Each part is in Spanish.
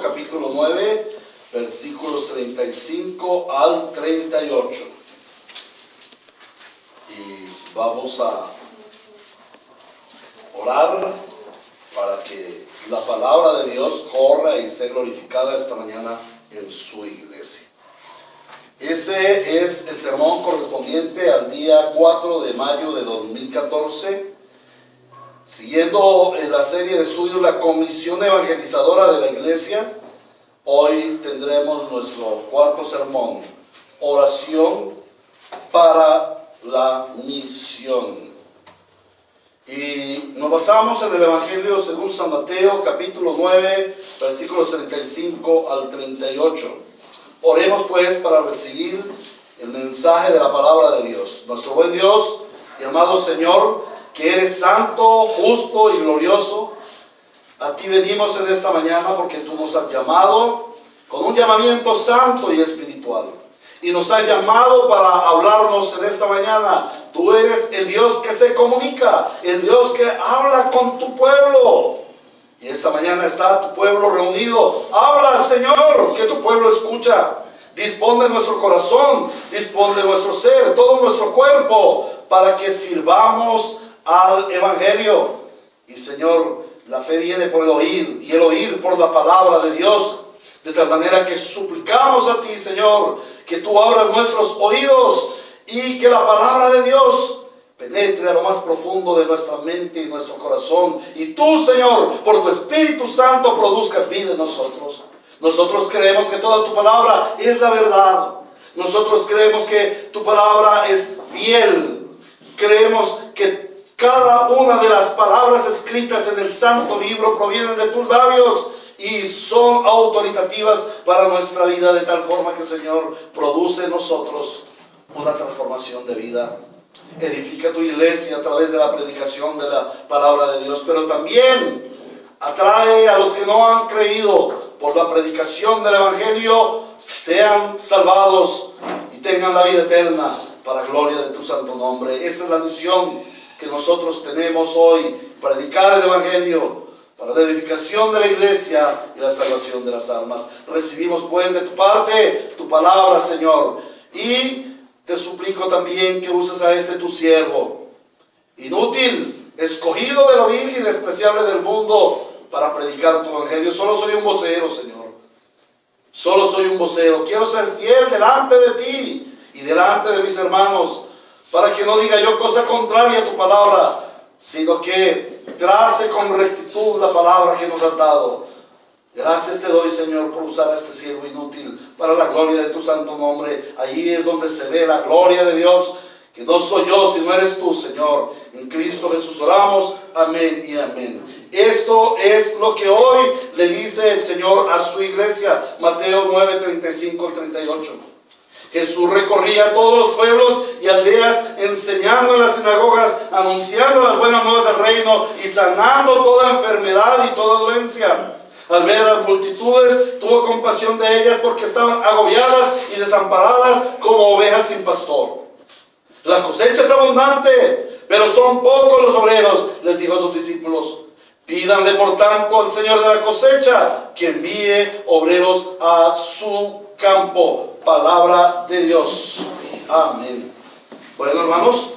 capítulo 9, versículos 35 al 38. Y vamos a orar para que la palabra de Dios corra y sea glorificada esta mañana en su iglesia. Este es el sermón correspondiente al día 4 de mayo de 2014, siguiendo en la serie de estudios La Comisión Evangelizadora de la Iglesia. Hoy tendremos nuestro cuarto sermón, Oración para la Misión. Y nos basamos en el Evangelio según San Mateo, capítulo 9, versículos 35 al 38. Oremos pues para recibir el mensaje de la palabra de Dios. Nuestro buen Dios y amado Señor, que eres santo, justo y glorioso, a ti venimos en esta mañana porque tú nos has llamado con un llamamiento santo y espiritual. Y nos has llamado para hablarnos en esta mañana. Tú eres el Dios que se comunica, el Dios que habla con tu pueblo. Y esta mañana está tu pueblo reunido. Habla, Señor, que tu pueblo escucha. Dispón de nuestro corazón, dispón de nuestro ser, todo nuestro cuerpo, para que sirvamos al Evangelio. Y Señor, la fe viene por el oír, y el oír por la palabra de Dios. De tal manera que suplicamos a ti, Señor, que tú abras nuestros oídos y que la palabra de Dios penetre a lo más profundo de nuestra mente y nuestro corazón. Y tú, Señor, por tu Espíritu Santo produzcas vida en nosotros. Nosotros creemos que toda tu palabra es la verdad. Nosotros creemos que tu palabra es fiel. Creemos que cada una de las palabras escritas en el santo libro provienen de tus labios y son autoritativas para nuestra vida, de tal forma que, Señor, produce en nosotros una transformación de vida. Edifica tu iglesia a través de la predicación de la palabra de Dios, pero también atrae a los que no han creído por la predicación del Evangelio, sean salvados y tengan la vida eterna para gloria de tu santo nombre. Esa es la misión que nosotros tenemos hoy, predicar el Evangelio para la edificación de la iglesia y la salvación de las almas. Recibimos pues de tu parte tu palabra, Señor, y te suplico también que uses a este tu siervo, inútil, escogido del oír y despreciable del mundo, para predicar tu Evangelio. Solo soy un vocero, Señor. Solo soy un vocero. Quiero ser fiel delante de ti y delante de mis hermanos, para que no diga yo cosa contraria a tu palabra, sino que trace con rectitud la palabra que nos has dado. Gracias te doy, Señor, por usar a este siervo inútil para la gloria de tu santo nombre. Allí es donde se ve la gloria de Dios, que no soy yo, sino eres tú, Señor. En Cristo Jesús oramos. Amén y amén. Esto es lo que hoy le dice el Señor a su iglesia. Mateo 9, 35 al 38. Jesús recorría todos los pueblos y aldeas, enseñando en las sinagogas, anunciando las buenas nuevas del reino y sanando toda enfermedad y toda dolencia. Al ver a las multitudes, tuvo compasión de ellas porque estaban agobiadas y desamparadas como ovejas sin pastor. La cosecha es abundante, pero son pocos los obreros, les dijo a sus discípulos. Pídanle por tanto al Señor de la cosecha que envíe obreros a su campo. Palabra de Dios. Amén. Bueno, hermanos,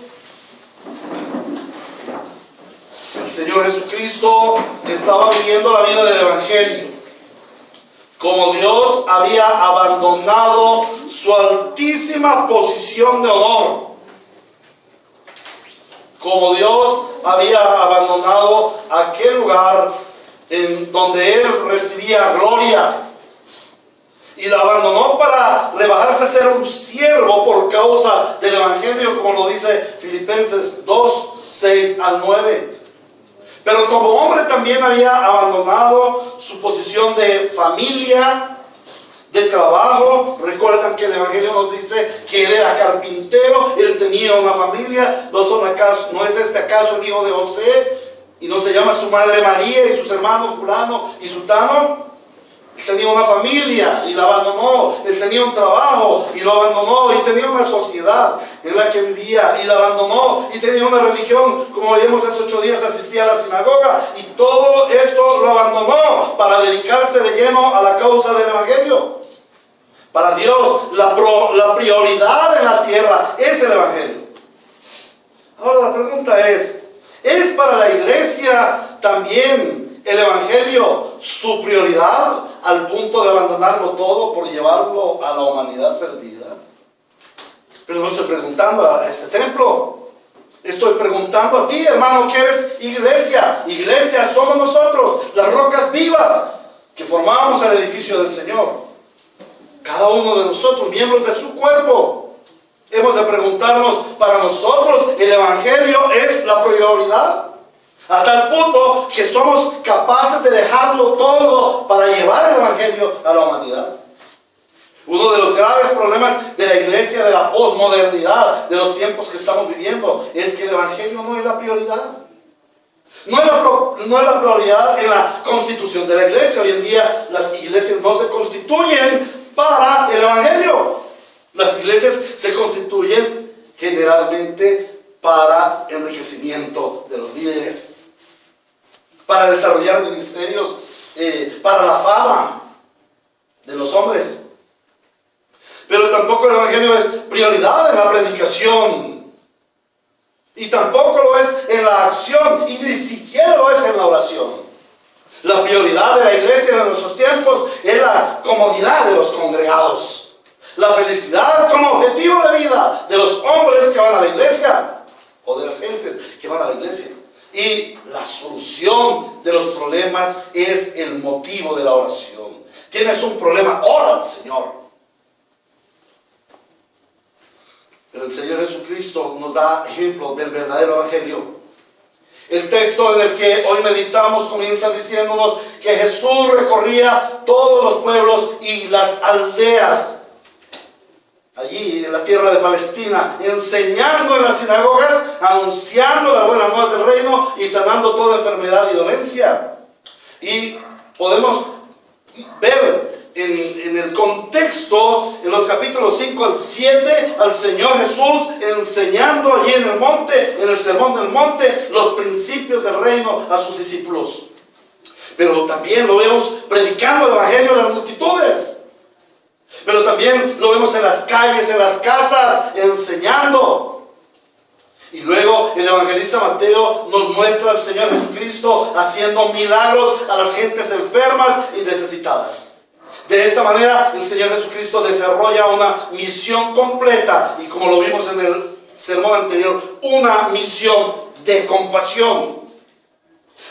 el Señor Jesucristo estaba viviendo la vida del Evangelio. Como Dios había abandonado su altísima posición de honor. Como Dios había abandonado aquel lugar en donde Él recibía gloria. Y la abandonó para rebajarse a ser un siervo por causa del Evangelio, como lo dice Filipenses 2, 6 al 9. Pero como hombre también había abandonado su posición de familia, de trabajo. Recuerdan que el Evangelio nos dice que él era carpintero, él tenía una familia. ¿No es este acaso el hijo de José? ¿Y no se llama su madre María y sus hermanos fulano y sutano? Él tenía una familia y la abandonó. Él tenía un trabajo y lo abandonó. Y tenía una sociedad en la que vivía y la abandonó. Y tenía una religión, como veíamos hace 8 días, asistía a la sinagoga. Y todo esto lo abandonó para dedicarse de lleno a la causa del Evangelio. Para Dios, la prioridad en la tierra es el Evangelio. Ahora la pregunta ¿es para la iglesia también el Evangelio su prioridad al punto de abandonarlo todo por llevarlo a la humanidad perdida? Pero no estoy preguntando a este templo. Estoy preguntando a ti, hermano, que eres iglesia. Iglesia somos nosotros, las rocas vivas que formamos el edificio del Señor. Cada uno de nosotros, miembros de su cuerpo, hemos de preguntarnos, para nosotros el Evangelio es la prioridad, a tal punto que somos capaces de dejarlo todo para llevar el Evangelio a la humanidad. Uno de los graves problemas de la iglesia, de la posmodernidad, de los tiempos que estamos viviendo, es que el Evangelio no es la prioridad. No es la prioridad en la constitución de la iglesia. Hoy en día las iglesias no se constituyen para el Evangelio. Las iglesias se constituyen generalmente para enriquecimiento de los líderes, para desarrollar ministerios, para la fama de los hombres. Pero tampoco el Evangelio es prioridad en la predicación, y tampoco lo es en la acción, y ni siquiera lo es en la oración. La prioridad de la iglesia en nuestros tiempos es la comodidad de los congregados, la felicidad como objetivo de vida de los hombres que van a la iglesia, o de las gentes que van a la iglesia. Y la solución de los problemas es el motivo de la oración. Tienes un problema, ora al Señor. Pero el Señor Jesucristo nos da ejemplo del verdadero Evangelio. El texto en el que hoy meditamos comienza diciéndonos que Jesús recorría todos los pueblos y las aldeas allí en la tierra de Palestina, enseñando en las sinagogas, anunciando la buena nueva del reino y sanando toda enfermedad y dolencia. Y podemos ver en el contexto, en los capítulos 5 al 7, al Señor Jesús enseñando allí en el monte, en el sermón del monte, los principios del reino a sus discípulos. Pero también lo vemos predicando el Evangelio a las multitudes. Pero también lo vemos en las calles, en las casas, enseñando. Y luego el evangelista Mateo nos muestra al Señor Jesucristo haciendo milagros a las gentes enfermas y necesitadas. De esta manera el Señor Jesucristo desarrolla una misión completa, y como lo vimos en el sermón anterior, una misión de compasión.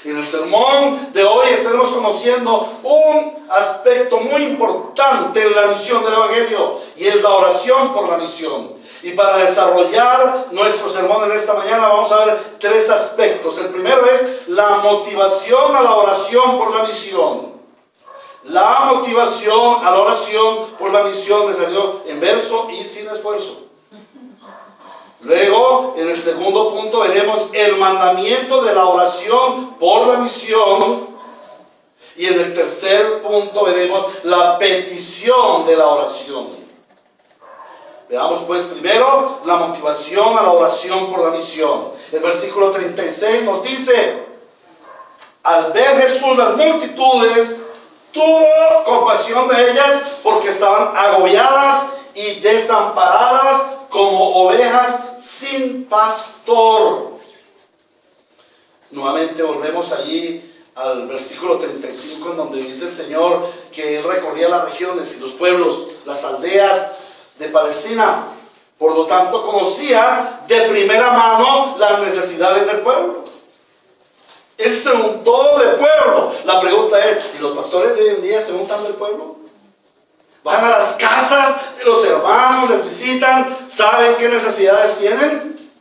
En el sermón de hoy estaremos conociendo un aspecto muy importante en la misión del Evangelio, y es la oración por la misión. Y para desarrollar nuestro sermón en esta mañana vamos a ver 3 aspectos. El primero es la motivación a la oración por la misión. La motivación a la oración por la misión me salió en verso y sin esfuerzo. Luego, en el segundo punto, veremos el mandamiento de la oración por la misión. Y en el tercer punto veremos la petición de la oración. Veamos pues primero la motivación a la oración por la misión. El versículo 36 nos dice: al ver Jesús las multitudes, tuvo compasión de ellas porque estaban agobiadas y desamparadas como ovejas sin pastor. Nuevamente volvemos allí al versículo 35, en donde dice el Señor que Él recorría las regiones y los pueblos, las aldeas de Palestina. Por lo tanto, conocía de primera mano las necesidades del pueblo. Él se untó de pueblo. La pregunta es, ¿y los pastores de hoy en día se untan del pueblo? Van a las casas de los hermanos, les visitan, saben qué necesidades tienen.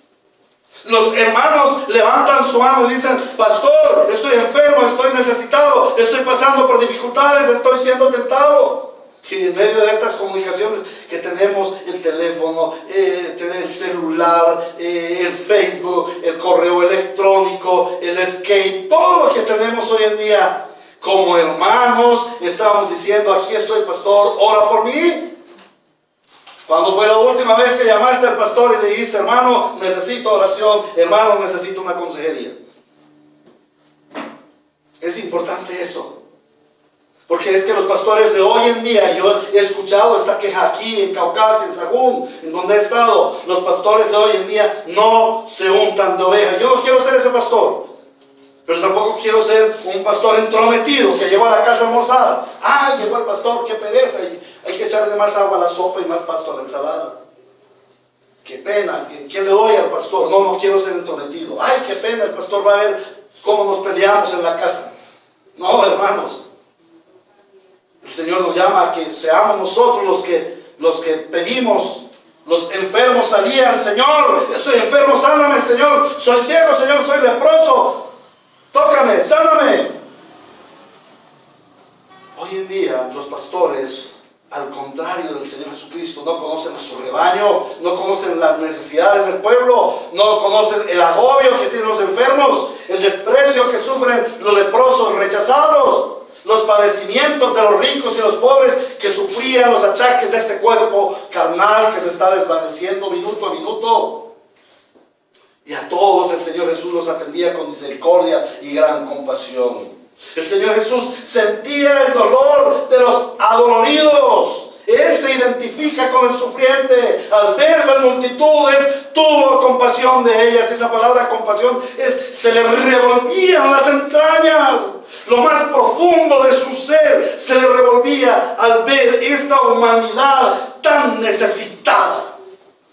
Los hermanos levantan su mano y dicen: pastor, estoy enfermo, estoy necesitado, estoy pasando por dificultades, estoy siendo tentado. Y en medio de estas comunicaciones que tenemos, el teléfono, el celular, el Facebook, el correo electrónico, el Skype, todo lo que tenemos hoy en día, Como hermanos estábamos diciendo, aquí estoy pastor, ora por mí. ¿Cuándo fue la última vez que llamaste al pastor y le dijiste, hermano, necesito oración, hermano, necesito una consejería? Es importante eso. Porque es que los pastores de hoy en día, yo he escuchado esta queja aquí en Caucasia, en Sagún, en donde he estado, los pastores de hoy en día no se untan de oveja. Yo no quiero ser ese pastor, pero tampoco quiero ser un pastor entrometido que llegó a la casa a almorzar. Ah, llegó el pastor, qué pereza, hay que echarle más agua a la sopa y más pasto a la ensalada. Qué pena, ¿qué le doy al pastor? No quiero ser entrometido. Ay, qué pena, el pastor va a ver cómo nos peleamos en la casa. No, hermanos. El Señor nos llama a que seamos nosotros los que pedimos. Los enfermos salían, Señor, estoy enfermo, sáname, Señor. Soy ciego, Señor, soy leproso. Tócame, sáname. Hoy en día los pastores, al contrario del Señor Jesucristo, no conocen a su rebaño, no conocen las necesidades del pueblo, no conocen el agobio que tienen los enfermos, el desprecio que sufren los leprosos rechazados, los padecimientos de los ricos y los pobres que sufrían los achaques de este cuerpo carnal que se está desvaneciendo minuto a minuto. Y a todos el Señor Jesús los atendía con misericordia y gran compasión. El Señor Jesús sentía el dolor de los adoloridos. Él se identifica con el sufriente. Al ver las multitudes, tuvo compasión de ellas. Esa palabra compasión se le revolvían las entrañas. Lo más profundo de su ser se le revolvía al ver esta humanidad tan necesitada,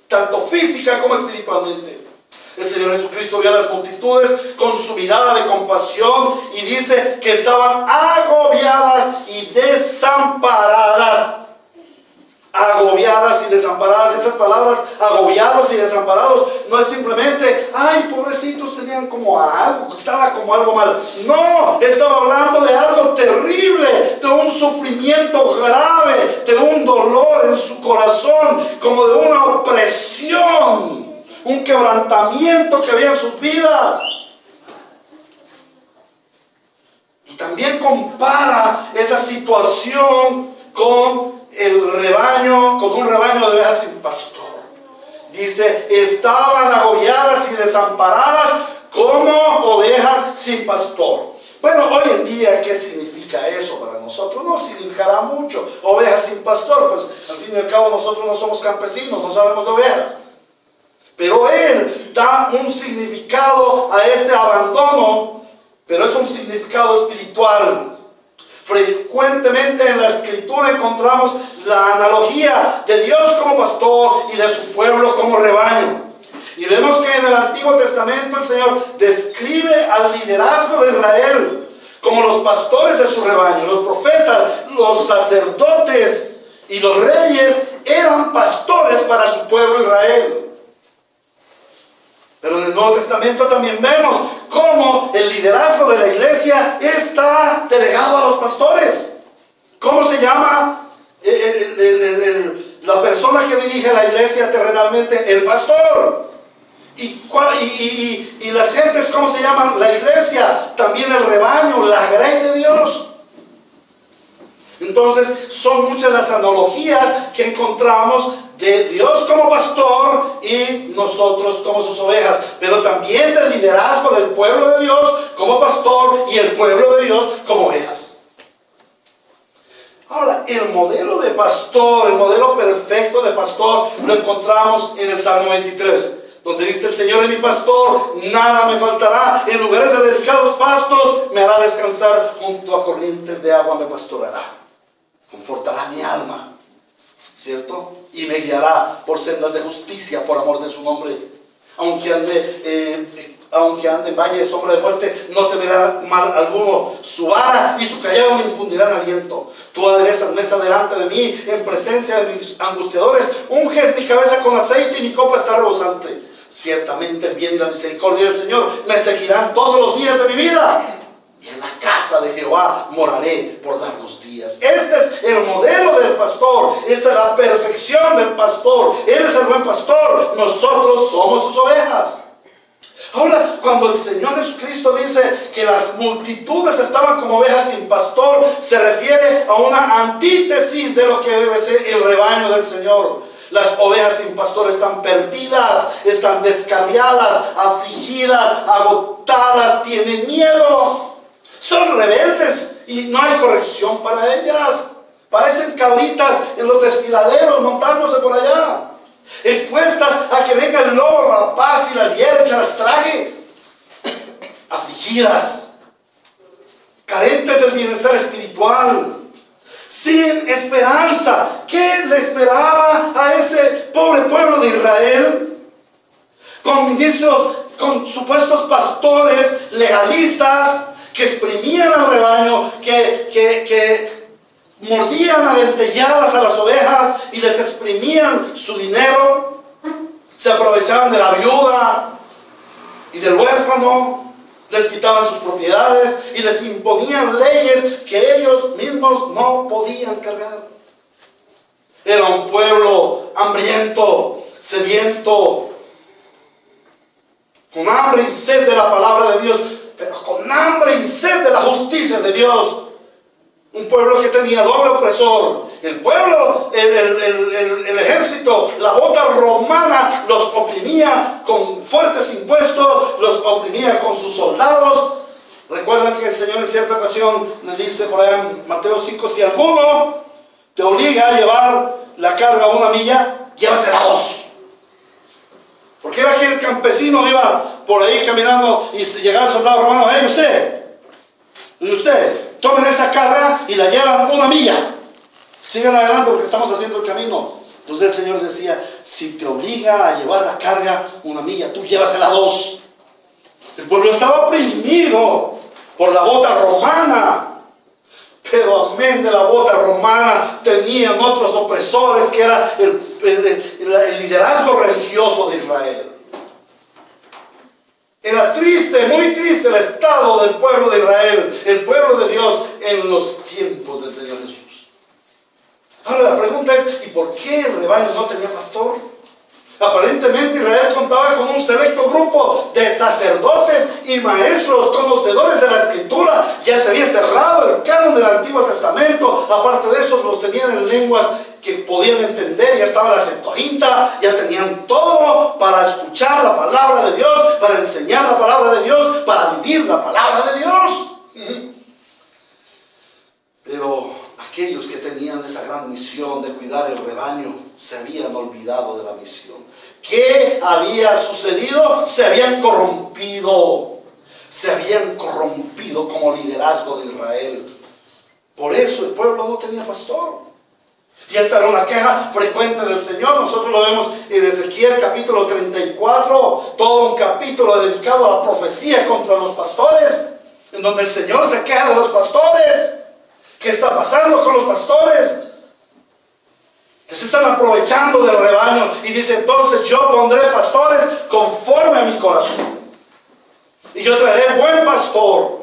tanto física como espiritualmente. El Señor Jesucristo vio a las multitudes con su mirada de compasión y dice que estaban agobiadas y desamparadas. Agobiadas y desamparadas. Esas palabras, agobiados y desamparados, no es simplemente, ay, pobrecitos, tenían como algo, estaba como algo mal. No, estaba hablando de algo terrible, de un sufrimiento grave, de un dolor en su corazón, como de una opresión, un quebrantamiento que había en sus vidas. Y también compara esa situación con el rebaño, con un rebaño de ovejas sin pastor. Dice, estaban agobiadas y desamparadas como ovejas sin pastor. Bueno, hoy en día, ¿qué significa eso para nosotros? No significará mucho. Ovejas sin pastor, pues al fin y al cabo nosotros no somos campesinos, no sabemos de ovejas. Pero Él da un significado a este abandono, pero es un significado espiritual. Frecuentemente en la Escritura encontramos la analogía de Dios como pastor y de su pueblo como rebaño. Y vemos que en el Antiguo Testamento el Señor describe al liderazgo de Israel como los pastores de su rebaño. Los profetas, los sacerdotes y los reyes eran pastores para su pueblo Israel. Pero en el Nuevo Testamento también vemos cómo el liderazgo de la iglesia está delegado a los pastores. ¿Cómo se llama la persona que dirige la iglesia terrenalmente? El pastor. ¿Y las gentes cómo se llaman? La iglesia. También el rebaño, la grey de Dios. Entonces son muchas las analogías que encontramos de Dios como pastor y nosotros como sus ovejas, pero también del liderazgo del pueblo de Dios como pastor y el pueblo de Dios como ovejas. Ahora, el modelo de pastor, el modelo perfecto de pastor lo encontramos en el Salmo 23, donde dice: el Señor es mi pastor, nada me faltará, en lugares de delicados pastos me hará descansar, junto a corrientes de agua me pastorará. Confortará mi alma, ¿cierto? Y me guiará por sendas de justicia, por amor de su nombre. Aunque ande en valle de sombra de muerte, no temerá mal alguno. Su vara y su callado me infundirán aliento. Tú aderezas mesa delante de mí, en presencia de mis angustiadores. Unges mi cabeza con aceite y mi copa está rebosante. Ciertamente el bien y la misericordia del Señor me seguirán todos los días de mi vida. Y en la casa de Jehová moraré por largos días. Este es el modelo del pastor. Esta es la perfección del pastor. Él es el buen pastor. Nosotros somos sus ovejas. Ahora, cuando el Señor Jesucristo dice que las multitudes estaban como ovejas sin pastor, se refiere a una antítesis de lo que debe ser el rebaño del Señor. Las ovejas sin pastor están perdidas, están descarriadas, afligidas, agotadas, tienen miedo. Son rebeldes y no hay corrección para ellas. Parecen cabritas en los desfiladeros montándose por allá, expuestas a que venga el lobo rapaz y las hiere y se las trague. Afligidas, carentes del bienestar espiritual, sin esperanza. ¿Qué le esperaba a ese pobre pueblo de Israel? Con ministros, con supuestos pastores legalistas que exprimían al rebaño, que mordían a dentelladas a las ovejas y les exprimían su dinero, se aprovechaban de la viuda y del huérfano, les quitaban sus propiedades y les imponían leyes que ellos mismos no podían cargar. Era un pueblo hambriento, sediento, con hambre y sed de la palabra de Dios, pero con hambre y sed de la justicia de Dios. Un pueblo que tenía doble opresor. El pueblo, el ejército, la bota romana los oprimía con fuertes impuestos, los oprimía con sus soldados. Recuerdan que el Señor en cierta ocasión les dice por allá en Mateo 5, si alguno te obliga a llevar la carga 1 milla, llévasela 2. Porque era que el campesino iba por ahí caminando y llegaba el soldado romano, usted, tomen esa carga y la llevan 1 milla. Sigan adelante porque estamos haciendo el camino. Entonces el Señor decía, si te obliga a llevar la carga 1 milla, tú llévasela 2. El pueblo estaba oprimido por la bota romana. Pero amén de la bota romana tenían otros opresores que era el liderazgo religioso de Israel. Era triste, muy triste el estado del pueblo de Israel, el pueblo de Dios en los tiempos del Señor Jesús. Ahora la pregunta es, ¿y por qué el rebaño no tenía pastor? Aparentemente Israel contaba con un selecto grupo de sacerdotes y maestros conocedores de la Escritura. Ya se había cerrado el canon del Antiguo Testamento. Aparte de eso, los tenían en lenguas que podían entender. Ya estaba la Septuaginta, ya tenían todo para escuchar la palabra de Dios, para enseñar la palabra de Dios, para vivir la palabra de Dios. Pero aquellos que tenían esa gran misión de cuidar el rebaño se habían olvidado de la misión. ¿Qué había sucedido? Se habían corrompido como liderazgo de Israel. Por eso el pueblo no tenía pastor. Y esta era una queja frecuente del Señor. Nosotros lo vemos en Ezequiel capítulo 34, todo un capítulo dedicado a la profecía contra los pastores, en donde el Señor se queja de los pastores. ¿Qué está pasando con los pastores? Que se están aprovechando del rebaño. Y dice, entonces yo pondré pastores conforme a mi corazón. Y yo traeré buen pastor.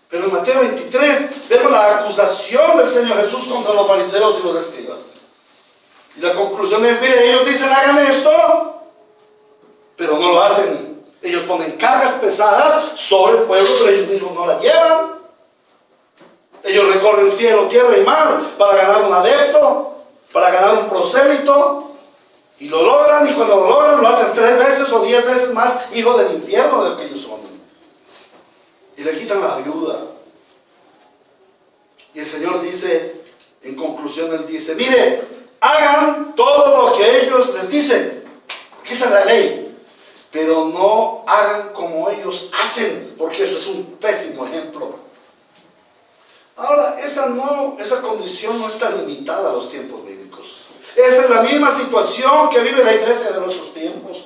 Pero en Mateo 23 vemos la acusación del Señor Jesús contra los fariseos y los escribas. Y la conclusión es, mire, ellos dicen hagan esto, pero no lo hacen. Ellos ponen cargas pesadas sobre el pueblo, pero ellos mismos no la llevan. Ellos recorren cielo, tierra y mar para ganar un adepto, para ganar un prosélito, y lo logran, y cuando lo logran lo hacen 3 veces o 10 veces más hijo del infierno de lo que ellos son. Y le quitan la viuda. Y el Señor dice, en conclusión, Él dice, mire, hagan todo lo que ellos les dicen, porque esa es la ley, pero no hagan como ellos hacen, porque eso es un pésimo ejemplo. Ahora, esa condición no está limitada a los tiempos bíblicos. Esa es la misma situación que vive la iglesia de nuestros tiempos.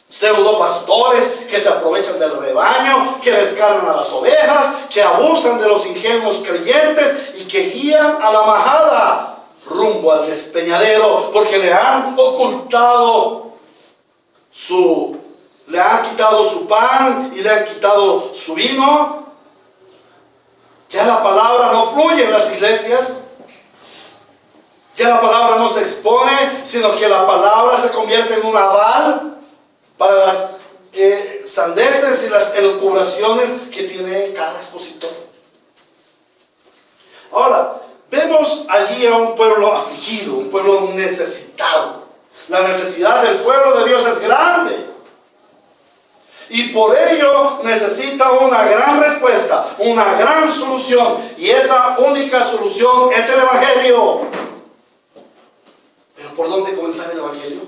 Pseudo pastores que se aprovechan del rebaño, que descargan a las ovejas, que abusan de los ingenuos creyentes y que guían a la majada rumbo al despeñadero, porque le han ocultado le han quitado su pan y le han quitado su vino. Ya la palabra no fluye en las iglesias. Ya la palabra no se expone, sino que la palabra se convierte en un aval para las sandeces y las elucubraciones que tiene cada expositor. Ahora, vemos allí a un pueblo afligido, un pueblo necesitado. La necesidad del pueblo de Dios es grande. Y por ello necesita una gran respuesta, una gran solución. Y esa única solución es el Evangelio. ¿Pero por dónde comenzar el Evangelio?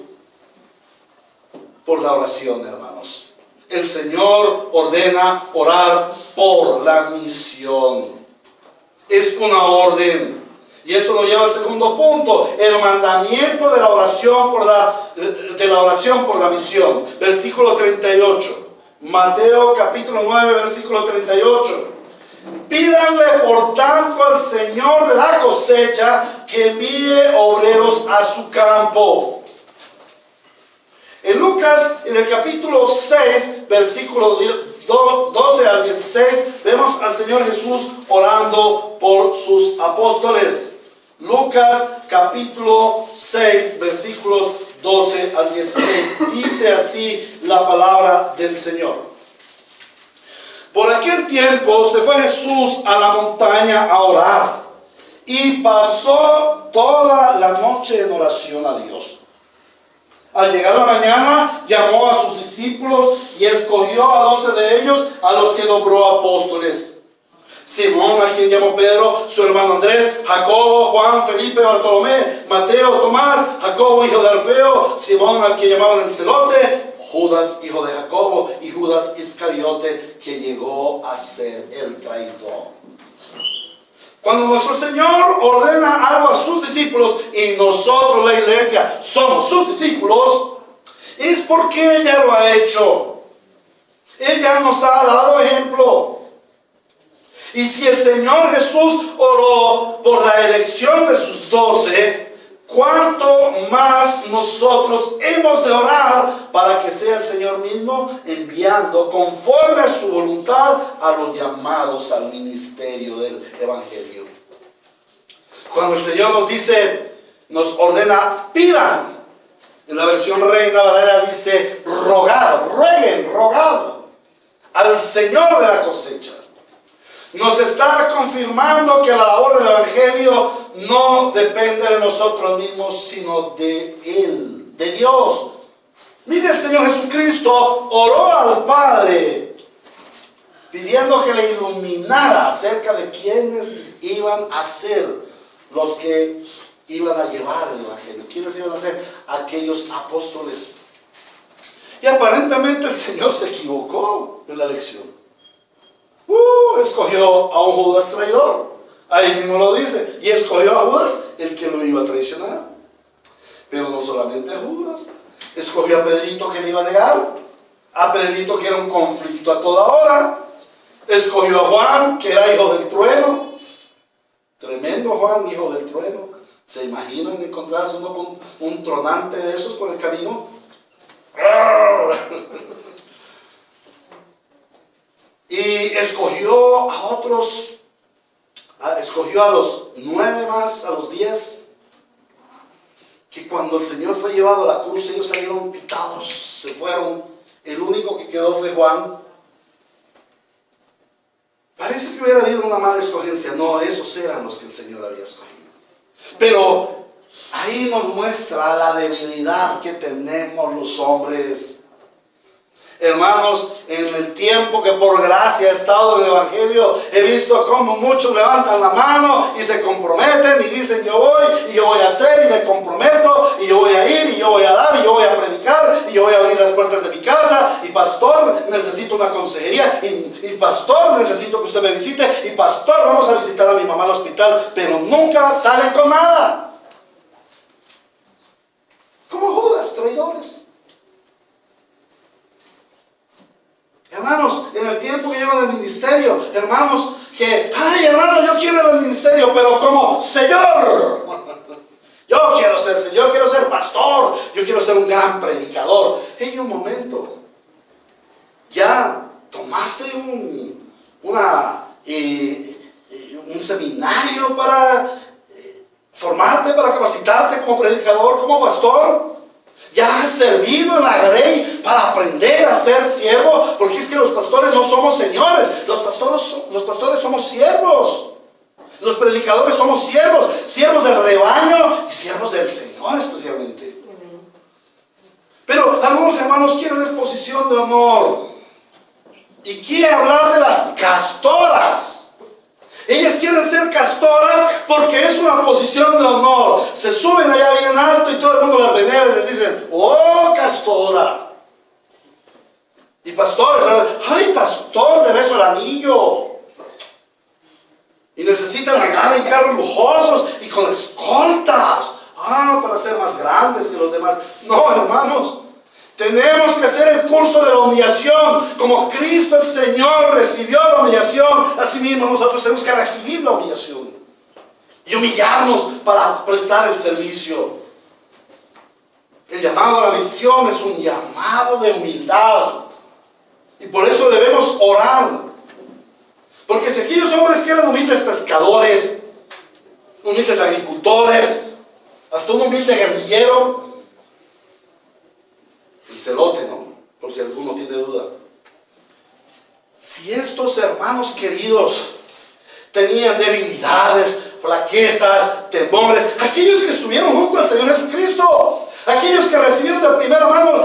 Por la oración, hermanos. El Señor ordena orar por la misión. Es una orden. Y esto nos lleva al segundo punto, el mandamiento de la oración por la misión. Versículo 38. Mateo capítulo 9, versículo 38. Pídanle por tanto al Señor de la cosecha que envíe obreros a su campo. En Lucas, en el capítulo 6, versículo 12 al 16, vemos al Señor Jesús orando por sus apóstoles. Lucas capítulo 6, versículos 12 al 16. Dice así la palabra del Señor. Por aquel tiempo se fue Jesús a la montaña a orar y pasó toda la noche en oración a Dios. Al llegar la mañana, llamó a sus discípulos y escogió a 12 de ellos, a los que nombró apóstoles. Simón, a quien llamó Pedro, su hermano Andrés, Jacobo, Juan, Felipe, Bartolomé, Mateo, Tomás, Jacobo, hijo de Alfeo, Simón, al que llamaban el Celote, Judas, hijo de Jacobo, y Judas Iscariote, que llegó a ser el traidor. Cuando nuestro Señor ordena algo a sus discípulos, y nosotros, la iglesia, somos sus discípulos, es porque ella lo ha hecho. Ella nos ha dado ejemplo. Y si el Señor Jesús oró por la elección de sus 12, ¿cuánto más nosotros hemos de orar para que sea el Señor mismo enviando conforme a su voluntad a los llamados al ministerio del Evangelio? Cuando el Señor nos dice, nos ordena, pidan. En la versión Reina Valera dice, rogad, rueguen, rogad al Señor de la cosecha. Nos está confirmando que la labor del Evangelio no depende de nosotros mismos, sino de Él, de Dios. Mire, el Señor Jesucristo oró al Padre pidiendo que le iluminara acerca de quiénes iban a ser los que iban a llevar el Evangelio. ¿Quiénes iban a ser aquellos apóstoles? Y aparentemente el Señor se equivocó en la elección. Escogió a un Judas traidor. Ahí mismo lo dice. Y escogió a Judas, el que lo iba a traicionar. Pero no solamente a Judas. Escogió a Pedrito, que le iba a negar. A Pedrito, que era un conflicto a toda hora. Escogió a Juan, que era hijo del trueno. Tremendo Juan, hijo del trueno. ¿Se imaginan encontrarse uno con un tronante de esos por el camino? Y escogió a otros, escogió a los 9 más, a los 10, que cuando el Señor fue llevado a la cruz, ellos salieron pitados, se fueron. El único que quedó fue Juan. Parece que hubiera habido una mala escogencia. No, esos eran los que el Señor había escogido. Pero ahí nos muestra la debilidad que tenemos los hombres. Hermanos, en el tiempo que por gracia he estado en el Evangelio, he visto cómo muchos levantan la mano y se comprometen y dicen yo voy, y yo voy a hacer, y me comprometo, y yo voy a ir, y yo voy a dar, y yo voy a predicar, y yo voy a abrir las puertas de mi casa, y pastor, necesito una consejería, y pastor, necesito que usted me visite, y pastor, vamos a visitar a mi mamá al hospital, pero nunca salen con nada. Como Judas, traidores. Hermanos, en el tiempo que llevan el ministerio, hermanos, que, ay hermano, yo quiero el ministerio, pero como Señor, yo quiero ser pastor, yo quiero ser un gran predicador. Hey, un momento, ya tomaste un seminario para formarte, para capacitarte como predicador, como pastor. ¿Ya has servido en la grey para aprender a ser siervo? Porque es que los pastores no somos señores, los pastores somos siervos. Los predicadores somos siervos, siervos del rebaño y siervos del Señor especialmente. Pero algunos hermanos quieren exposición de honor y quieren hablar de las castoras. Ellas quieren ser castoras porque es una posición de honor. Se suben allá bien alto y todo el mundo las venera y les dicen, ¡oh, castora! Y pastores, ¡ay, pastor, de beso al anillo! Y necesitan andar en carros lujosos y con escoltas. Para ser más grandes que los demás. No, hermanos. Tenemos que hacer el curso de la humillación. Como Cristo el Señor recibió la humillación, así mismo nosotros tenemos que recibir la humillación. Y humillarnos para prestar el servicio. El llamado a la misión es un llamado de humildad. Y por eso debemos orar. Porque si aquellos hombres que eran humildes pescadores, humildes agricultores, hasta un humilde guerrillero, el celote, ¿no? Por si alguno tiene duda. Si estos hermanos queridos tenían debilidades, flaquezas, temores, aquellos que estuvieron junto al Señor Jesucristo, aquellos que recibieron de primera mano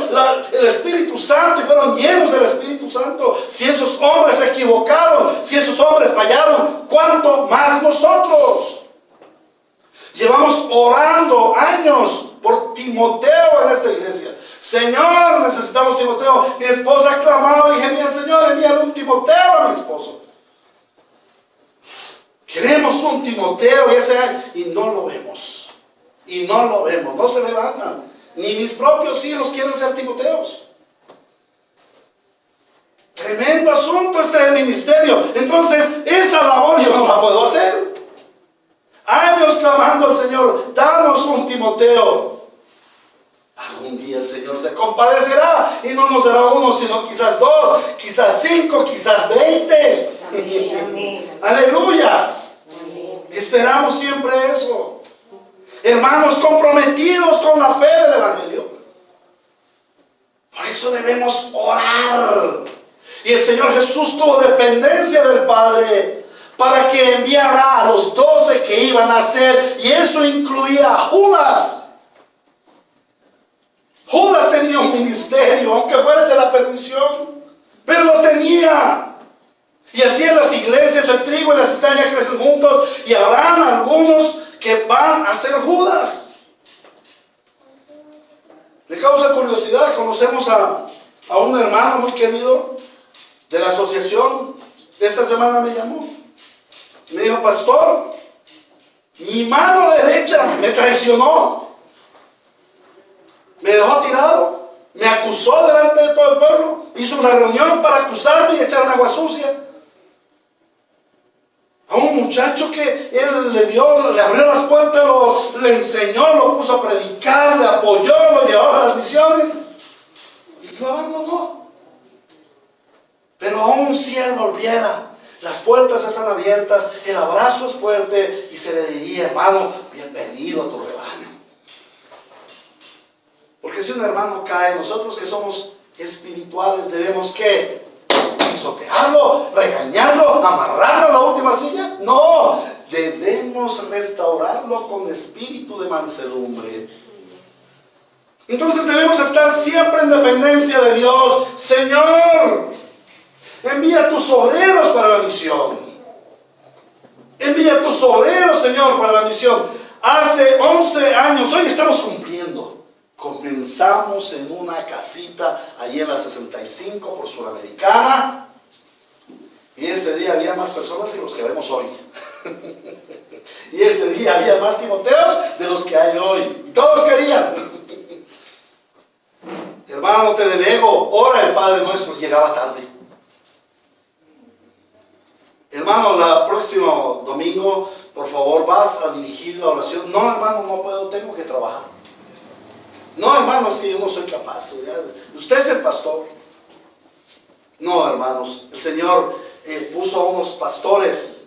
el Espíritu Santo y fueron llenos del Espíritu Santo, si esos hombres se equivocaron, si esos hombres fallaron, ¿cuánto más nosotros? Llevamos orando años por Timoteo en esta iglesia. Señor, necesitamos Timoteo. Mi esposa clamaba y gemía, Señor, envíale un Timoteo a mi esposo. Queremos un Timoteo y no lo vemos. Y no lo vemos, no se levantan. Ni mis propios hijos quieren ser Timoteos. Tremendo asunto este del ministerio. Entonces, esa labor yo no la puedo hacer. Años clamando al Señor, danos un Timoteo. Algún día el Señor se compadecerá y no nos dará uno, sino quizás 2, quizás 5, quizás 20. Amén. Aleluya. Amén. Esperamos siempre eso. Hermanos comprometidos con la fe del Evangelio. Por eso debemos orar. Y el Señor Jesús tuvo dependencia del Padre para que enviara a los 12 que iban a hacer, y eso incluía a Judas. Judas tenía un ministerio, aunque fuera de la perdición, pero lo tenía. Y así en las iglesias el trigo y la cizaña crecen juntos, y habrán algunos que van a ser Judas. Me causa curiosidad, conocemos a un hermano muy querido de la asociación. Esta semana me llamó. Me dijo, pastor, mi mano derecha me traicionó. Me dejó tirado, me acusó delante de todo el pueblo, hizo una reunión para acusarme y echarme agua sucia. A un muchacho que él le abrió las puertas, le enseñó, lo puso a predicar, le apoyó, lo llevó a las misiones y lo abandonó. Pero aún si él volviera, las puertas están abiertas, el abrazo es fuerte y se le diría, hermano, bienvenido a tu rebaño. Porque si un hermano cae, nosotros que somos espirituales debemos ¿qué? ¿Pisotearlo? ¿Regañarlo? ¿Amarrarlo a la última silla? No, debemos restaurarlo con espíritu de mansedumbre. Entonces debemos estar siempre en dependencia de Dios. Señor, envía tus obreros para la misión. Envía tus obreros, Señor, para la misión. Hace 11 años, hoy estamos cumpliendo. Comenzamos en una casita allí en la 65 por Suramericana, y ese día había más personas que los que vemos hoy. Y ese día había más Timoteos de los que hay hoy, y todos querían. Hermano, te delego, ora el Padre Nuestro. Llegaba tarde. Hermano, el próximo domingo, por favor, vas a dirigir la oración. No, hermano, no puedo, tengo que trabajar. No, hermanos, si yo no soy capaz. Usted es el pastor. No, hermanos, el Señor puso a unos pastores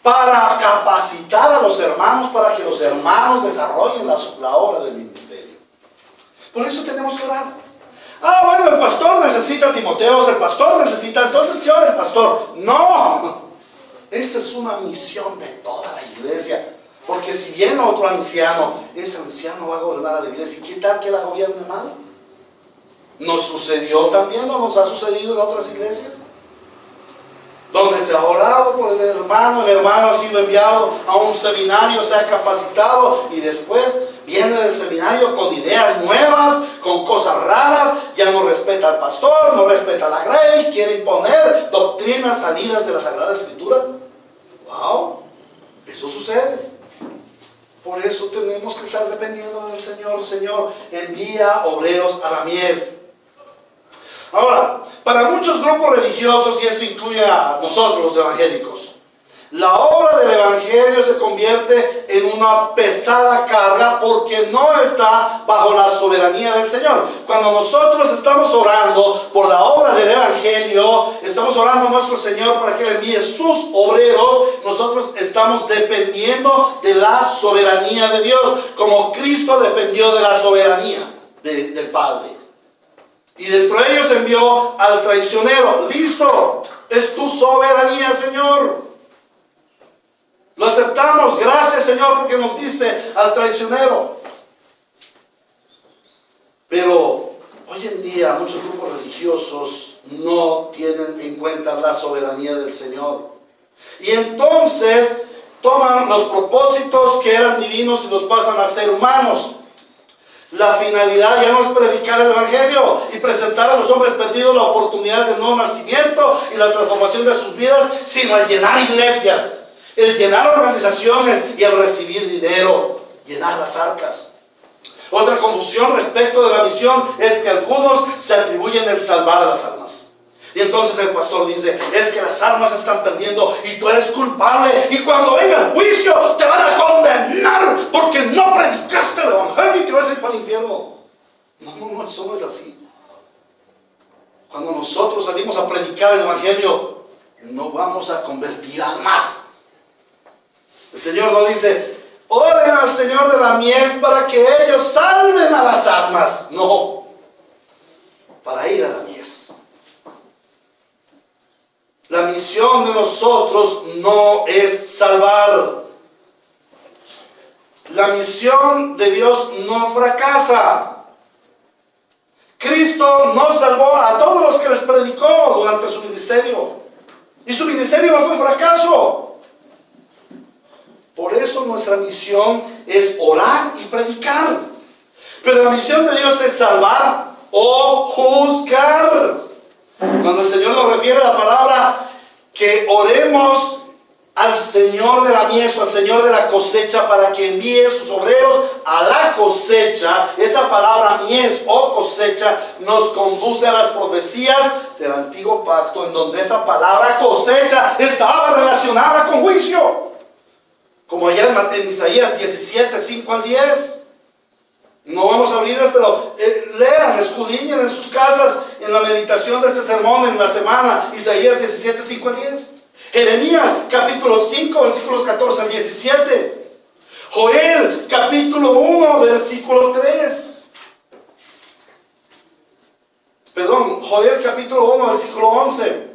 para capacitar a los hermanos, para que los hermanos desarrollen la obra del ministerio. Por eso tenemos que orar. Ah, bueno, el pastor necesita a Timoteo, el pastor necesita, entonces ¿qué ora el pastor? No, esa es una misión de toda la iglesia. Porque si viene otro anciano, ese anciano va a gobernar a la iglesia. ¿Y qué tal que la gobierne mal? ¿Nos sucedió también o nos ha sucedido en otras iglesias? Donde se ha orado por el hermano ha sido enviado a un seminario, se ha capacitado y después viene del seminario con ideas nuevas, con cosas raras, ya no respeta al pastor, no respeta a la grey, quiere imponer doctrinas salidas de la Sagrada Escritura. ¡Wow! Eso sucede. Por eso tenemos que estar dependiendo del Señor. Señor, envía obreros a la mies. Ahora, para muchos grupos religiosos, y esto incluye a nosotros los evangélicos, la obra del evangelio se convierte en una pesada carga porque no está bajo la soberanía del Señor. Cuando nosotros estamos orando por la obra del evangelio, estamos orando a nuestro Señor para que Él envíe sus obreros, nosotros estamos dependiendo de la soberanía de Dios, como Cristo dependió de la soberanía del Padre. Y dentro de ellos envió al traicionero. Listo, es tu soberanía, Señor. Lo aceptamos, gracias, Señor, porque nos diste al traicionero. Pero hoy en día muchos grupos religiosos no tienen en cuenta la soberanía del Señor. Y entonces toman los propósitos que eran divinos y los pasan a ser humanos. La finalidad ya no es predicar el evangelio y presentar a los hombres perdidos la oportunidad del nuevo nacimiento y la transformación de sus vidas, sino el llenar iglesias, el llenar organizaciones y el recibir dinero, llenar las arcas. Otra confusión respecto de la misión es que algunos se atribuyen el salvar a las almas. Y entonces el pastor dice, es que las almas se están perdiendo y tú eres culpable. Y cuando venga el juicio te van a condenar porque no predicaste el evangelio y te vas a ir para el infierno. No, eso no es así. Cuando nosotros salimos a predicar el evangelio, no vamos a convertir almas. El Señor no dice, oren al Señor de la mies para que ellos salven a las almas. No, para ir a la mies. La misión de nosotros no es salvar. La misión de Dios no fracasa. Cristo no salvó a todos los que les predicó durante su ministerio. Y su ministerio no fue un fracaso. Por eso nuestra misión es orar y predicar. Pero la misión de Dios es salvar o juzgar. Cuando el Señor nos refiere a la palabra que oremos al Señor de la mies o al Señor de la cosecha para que envíe sus obreros a la cosecha, esa palabra mies o cosecha nos conduce a las profecías del antiguo pacto, en donde esa palabra cosecha estaba relacionada con juicio, como allá en Isaías 17, 5 al 10. No vamos a abrirles, pero lean, escudriñen en sus casas en la meditación de este sermón en la semana, Isaías 17, 5 al 10. Jeremías capítulo 5, versículos 14 al 17. Joel capítulo 1, versículo 3. Perdón, Joel capítulo 1, versículo 11.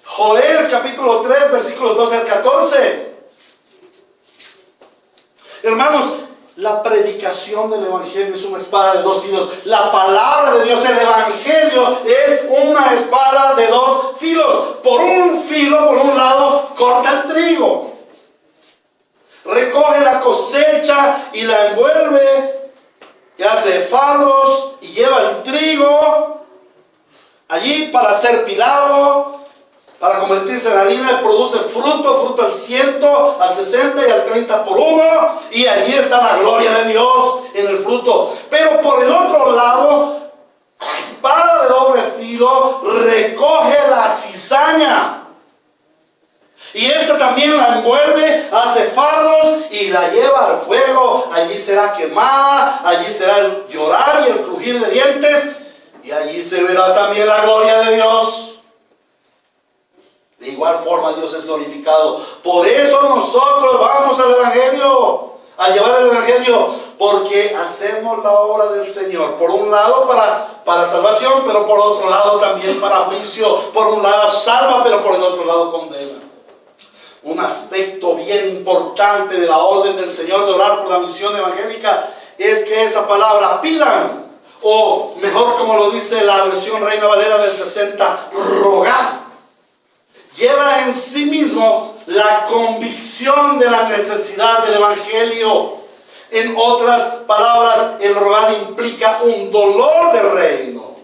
Joel capítulo 3, versículos 12 al 14. Hermanos, la predicación del evangelio es una espada de dos filos. La palabra de Dios, el evangelio, es una espada de dos filos. Por un filo, por un lado, corta el trigo, recoge la cosecha y la envuelve, y hace fardos y lleva el trigo allí para ser pilado, para convertirse en harina, y produce fruto al 100, al 60 y al 30 por uno, y allí está la gloria de Dios en el fruto. Pero por el otro lado, la espada de doble filo recoge la cizaña, y esta también la envuelve, hace fardos y la lleva al fuego. Allí será quemada, allí será el llorar y el crujir de dientes, y allí se verá también la gloria de Dios. De igual forma Dios es glorificado. Por eso nosotros vamos al evangelio, a llevar el evangelio, porque hacemos la obra del Señor. Por un lado para salvación, pero por otro lado también para juicio. Por un lado salva, pero por el otro lado condena. Un aspecto bien importante de la orden del Señor de orar por la misión evangélica es que esa palabra pidan, o mejor como lo dice la versión Reina Valera del 60, rogad, lleva en sí mismo la convicción de la necesidad del evangelio. En otras palabras, el rogar implica un dolor del reino,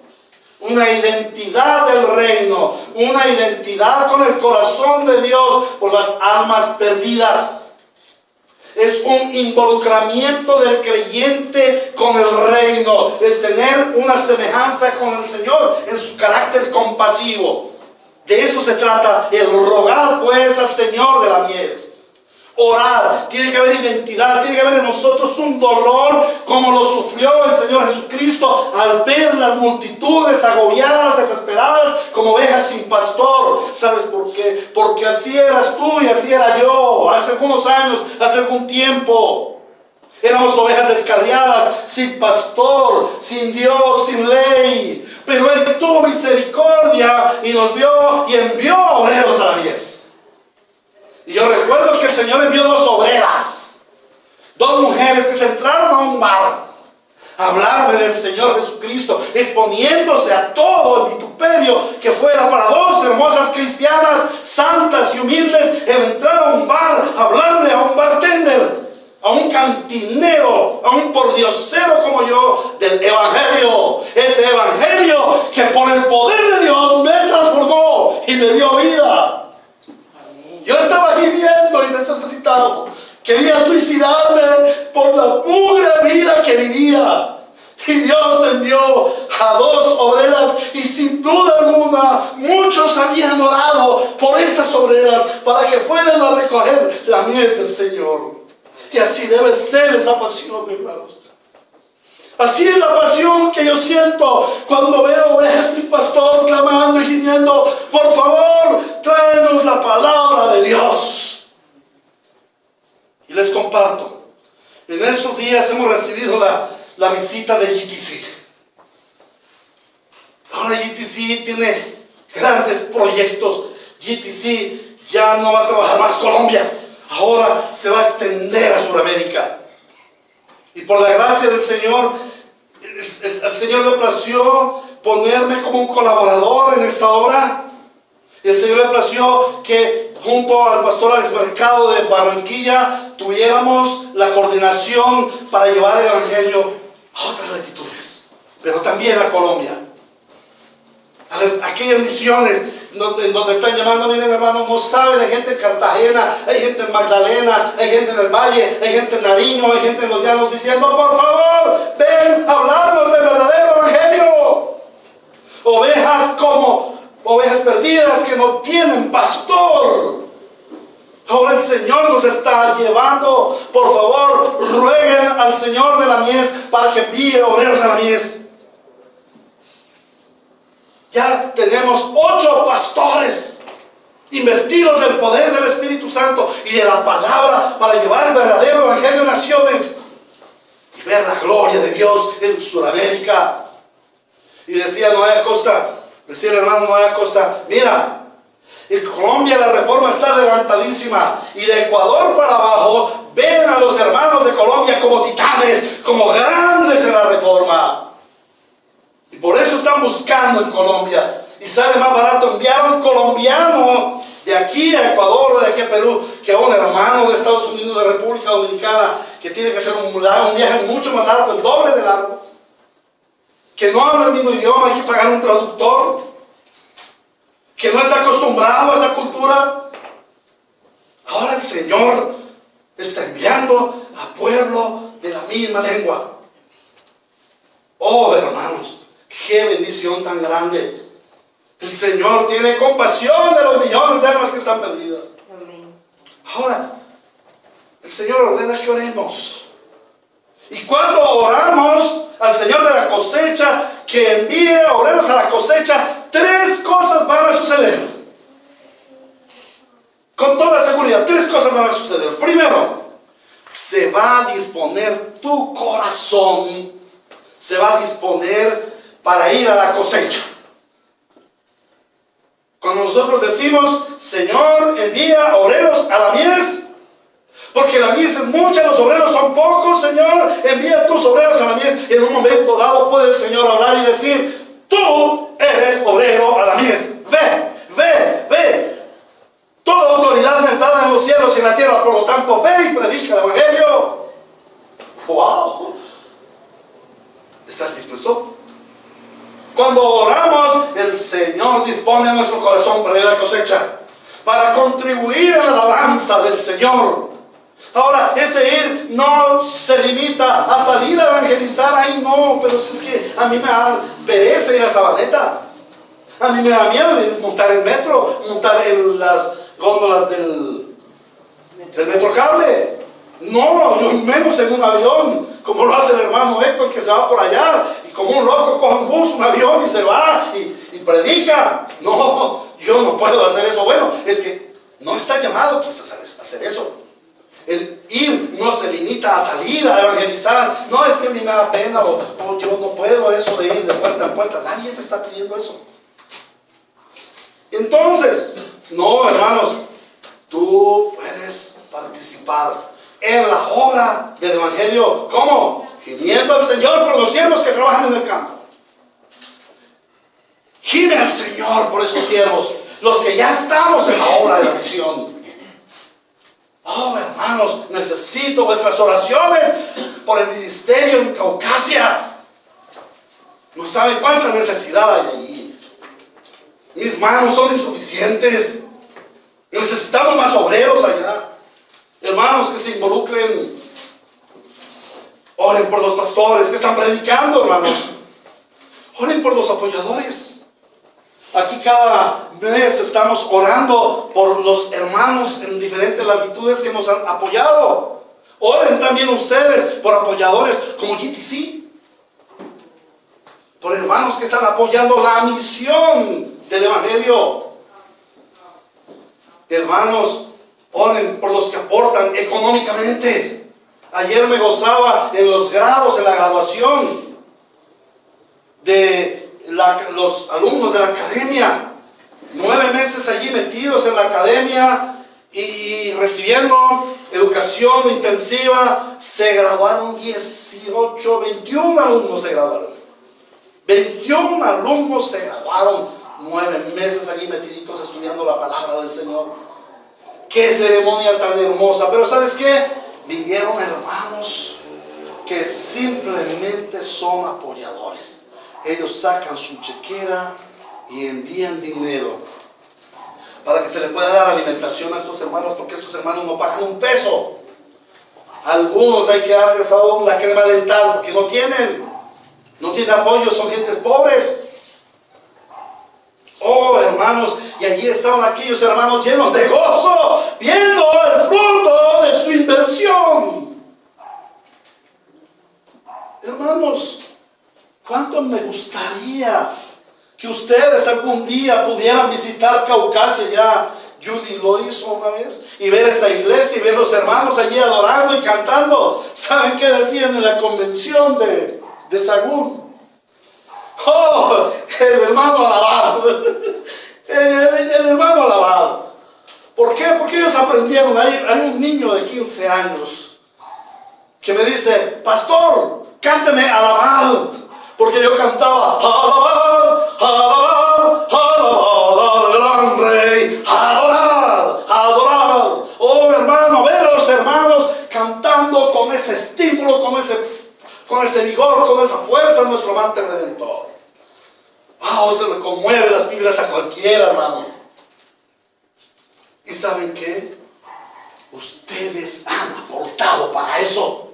una identidad del reino, una identidad con el corazón de Dios por las almas perdidas. Es un involucramiento del creyente con el reino, es tener una semejanza con el Señor en su carácter compasivo. De eso se trata el rogar pues al Señor de la mies. Orar, tiene que haber identidad, tiene que haber en nosotros un dolor como lo sufrió el Señor Jesucristo al ver las multitudes agobiadas, desesperadas, como ovejas sin pastor. ¿Sabes por qué? Porque así eras tú y así era yo, hace algunos años, hace algún tiempo. Éramos ovejas descarriadas, sin pastor, sin Dios, sin ley. Pero Él tuvo misericordia y nos vio y envió obreros a la mies. Y yo recuerdo que el Señor envió dos obreras, dos mujeres que se entraron a un bar a hablarme del Señor Jesucristo, exponiéndose a todo el vituperio que fuera para dos hermosas cristianas, santas y humildes, entrar a un bar, a hablarle a un bartender, a un cantinero, a un pordiosero como yo, del Evangelio. Ese Evangelio que por el poder de Dios me transformó y me dio vida. Yo estaba aquí viendo y necesitado. Quería suicidarme por la mugre vida que vivía. Y Dios envió a dos obreras y sin duda alguna muchos habían orado por esas obreras para que fueran a recoger la mies del Señor. Y así debe ser esa pasión, hermanos. Así es la pasión que yo siento cuando veo ovejas sin pastor clamando y gimiendo: por favor, tráenos la palabra de Dios. Y les comparto, en estos días hemos recibido la visita de GTC. Ahora GTC tiene grandes proyectos. GTC ya no va a trabajar más Colombia, ahora se va a extender a Sudamérica. Y por la gracia del Señor, el Señor le plació ponerme como un colaborador en esta obra. Y el Señor le plació que junto al pastor Alex Mercado de Barranquilla tuviéramos la coordinación para llevar el Evangelio a otras latitudes, pero también a Colombia. A aquellas misiones donde están llamando, miren hermanos, no saben, hay gente en Cartagena, hay gente en Magdalena, hay gente en el Valle, hay gente en Nariño, hay gente en los llanos diciendo: por favor, ven a hablarnos del verdadero Evangelio. Ovejas como ovejas perdidas que no tienen pastor. Ahora el Señor nos está llevando. Por favor, rueguen al Señor de la mies para que envíe obreros a la mies. Ya tenemos 8 pastores investidos del poder del Espíritu Santo y de la palabra para llevar el verdadero Evangelio a naciones y ver la gloria de Dios en Sudamérica. Y decía Noé Acosta, decía el hermano Noé Acosta: mira, en Colombia la reforma está adelantadísima, y de Ecuador para abajo ven a los hermanos de Colombia como titanes, como grandes en la reforma. Y por eso están buscando en Colombia. Y sale más barato enviar a un colombiano de aquí a Ecuador, de aquí a Perú, que a un hermano de Estados Unidos, de República Dominicana, que tiene que hacer un viaje mucho más largo, el doble de largo, que no habla el mismo idioma, hay que pagar un traductor, que no está acostumbrado a esa cultura. Ahora el Señor está enviando a pueblo de la misma lengua. Oh, hermanos, qué bendición tan grande. El Señor tiene compasión de los millones de almas que están perdidas. Amén. Ahora, el Señor ordena que oremos. Y cuando oramos al Señor de la cosecha, que envíe obreros a la cosecha, 3 cosas van a suceder. Con toda seguridad, 3 cosas van a suceder. Primero, se va a disponer tu corazón, se va a disponer para ir a la cosecha. Cuando nosotros decimos, Señor, envía obreros a la mies, porque la mies es mucha, los obreros son pocos, Señor, envía tus obreros a la mies. En un momento dado puede el Señor hablar y decir, tú eres obrero a la mies, ve, ve, ve. Toda autoridad me es dada en los cielos y en la tierra, por lo tanto, ve y predica el Evangelio. ¡Wow! ¿Estás dispuesto? Cuando oramos, el Señor dispone nuestro corazón para ir a la cosecha, para contribuir a la labranza del Señor. Ahora, ese ir no se limita a salir a evangelizar. Ay, no, pero es que a mí me da pereza ir a Sabaneta. A mí me da miedo montar el metro, montar en las góndolas del Metrocable. No, yo menos en un avión, como lo hace el hermano Héctor, que se va por allá y como un loco coge un bus, un avión y se va y predica. No, yo no puedo hacer eso. Bueno, es que no está llamado quizás a hacer eso. El ir no se limita a salir a evangelizar. No, es que a mí me da pena o yo no puedo eso de ir de puerta en puerta. Nadie te está pidiendo eso. Entonces, no, hermanos, tú puedes participar en la obra del Evangelio. ¿Cómo? Gimiendo al Señor por los siervos que trabajan en el campo. Gime al Señor por esos siervos, los que ya estamos en la obra de la misión. Oh, hermanos, necesito vuestras oraciones por el ministerio en Caucasia. No saben cuánta necesidad hay allí. Mis manos son insuficientes. Necesitamos más obreros allá. Hermanos que se involucren. Oren por los pastores que están predicando, hermanos. Oren por los apoyadores. Aquí cada mes estamos orando por los hermanos en diferentes latitudes que nos han apoyado. Oren también ustedes por apoyadores como GTC. Por hermanos que están apoyando la misión del Evangelio. Hermanos, oren por los que aportan económicamente. Ayer me gozaba en los grados, en la graduación de los alumnos de la academia. 9 meses allí metidos en la academia y recibiendo educación intensiva. Se graduaron 18, 21 alumnos se graduaron. 21 alumnos se graduaron. 9 meses allí metiditos estudiando la palabra del Señor. Qué ceremonia tan hermosa. Pero ¿sabes qué? Vinieron hermanos que simplemente son apoyadores. Ellos sacan su chequera y envían dinero para que se le pueda dar alimentación a estos hermanos, porque estos hermanos no pagan un peso. Algunos hay que darles aún la crema dental porque no tienen apoyo, son gentes pobres. Oh, hermanos, y allí estaban aquellos hermanos llenos de gozo, viendo el fruto de su inversión. Hermanos, ¿cuánto me gustaría que ustedes algún día pudieran visitar Caucasia? Ya Judy lo hizo una vez, y ver esa iglesia y ver los hermanos allí adorando y cantando. ¿Saben qué decían en la convención de Sagún? ¡Oh! El hermano alabado. El hermano alabado. ¿Por qué? Porque ellos aprendieron. Hay un niño de 15 años que me dice: pastor, cánteme alabado. Porque yo cantaba: alabad, alabad, alabad al gran rey, adorad, adorad. Oh, hermano, ver a los hermanos cantando con ese estímulo, con ese vigor, con esa fuerza, nuestro amante redentor. Wow, se le conmueve las fibras a cualquiera, hermano. ¿Y saben qué? Ustedes han aportado para eso.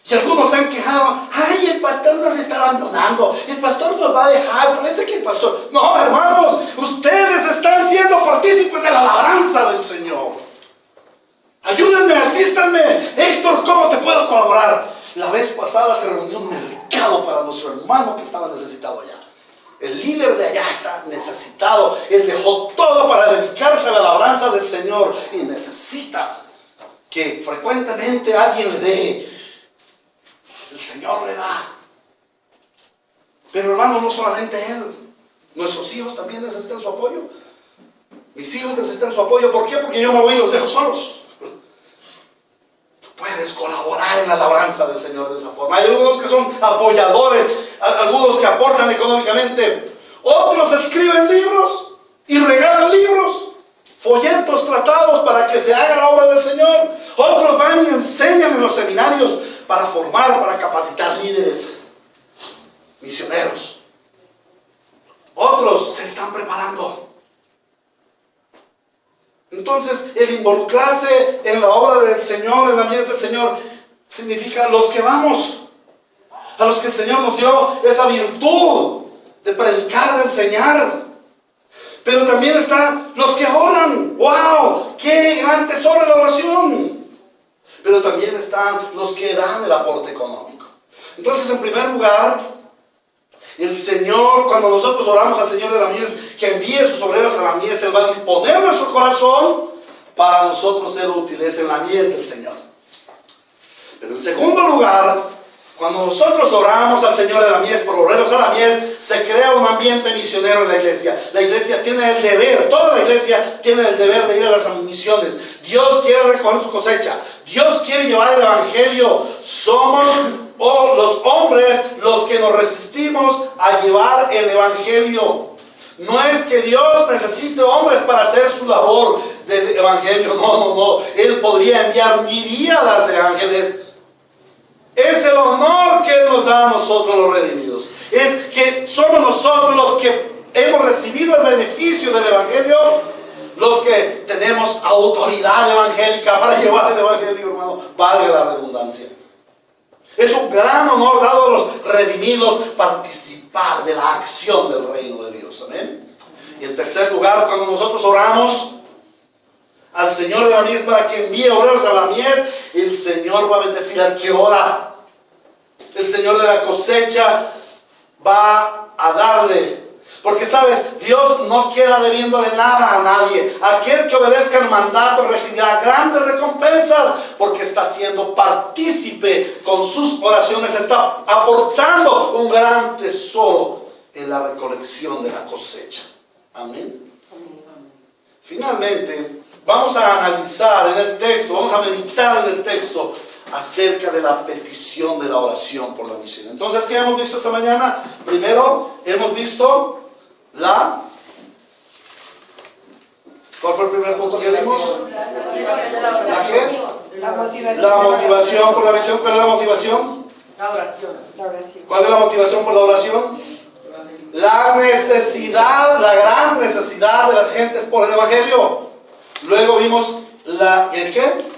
Y algunos se han quejado: ay, el pastor nos está abandonando, el pastor nos va a dejar, parece que el pastor... No, hermanos, ustedes están siendo partícipes de la labranza del Señor. Ayúdenme, asístanme. Héctor, ¿cómo te puedo colaborar? La vez pasada se reunió un mercado para nuestro hermano que estaba necesitado allá. El líder de allá está necesitado. Él dejó todo para dedicarse a la labranza del Señor y necesita que frecuentemente alguien le dé. El Señor le da. Pero hermano, no solamente Él. Nuestros hijos también necesitan su apoyo. Mis hijos necesitan su apoyo. ¿Por qué? Porque yo me voy y los dejo solos. Tú puedes colaborar en la labranza del Señor de esa forma. Hay algunos que son apoyadores, algunos que aportan económicamente. Otros escriben libros y regalan libros, folletos, tratados para que se haga la obra del Señor. Otros van y enseñan en los seminarios para formar, para capacitar líderes, misioneros. Otros se están preparando. Entonces, el involucrarse en la obra del Señor, en la mies del Señor, significa los que vamos, a los que el Señor nos dio esa virtud de predicar, de enseñar. Pero también están los que oran. ¡Wow! ¡Qué gran tesoro la oración! Pero también están los que dan el aporte económico. Entonces, en primer lugar, el Señor, cuando nosotros oramos al Señor de la mies, que envíe sus obreros a la mies, Él va a disponer nuestro corazón para nosotros ser útiles en la mies del Señor. Pero en segundo lugar, cuando nosotros oramos al Señor de la mies por obreros a la mies, se crea un ambiente misionero en la iglesia. La iglesia tiene el deber, toda la iglesia tiene el deber de ir a las misiones. Dios quiere recoger su cosecha. Dios quiere llevar el evangelio. Somos los hombres los que nos resistimos a llevar el evangelio. No es que Dios necesite hombres para hacer su labor del evangelio. No. Él podría enviar miríadas de ángeles. Es el honor que Él nos da a nosotros los redimidos. Es que somos nosotros los que hemos recibido el beneficio del evangelio, los que tenemos autoridad evangélica para llevar el evangelio, hermano, valga la redundancia. Es un gran honor dado a los redimidos participar de la acción del reino de Dios. Amén. Y en tercer lugar, cuando nosotros oramos al Señor de la mies para que envíe obreros a la mies, el Señor va a bendecir al que ora. El Señor de la cosecha va a darle. Porque sabes, Dios no queda debiéndole nada a nadie. Aquel que obedezca el mandato recibirá grandes recompensas, porque está siendo partícipe con sus oraciones, está aportando un gran tesoro en la recolección de la cosecha. Amén. Finalmente, vamos a analizar en el texto, vamos a meditar en el texto acerca de la petición de la oración por la misión. Entonces, ¿qué hemos visto esta mañana? Primero, hemos visto ¿cuál fue el primer punto que vimos? ¿La qué? La motivación por la misión. ¿Cuál es la motivación? La oración. ¿Cuál es la motivación por la oración? La necesidad, la gran necesidad de las gentes por el evangelio. Luego vimos ¿el qué?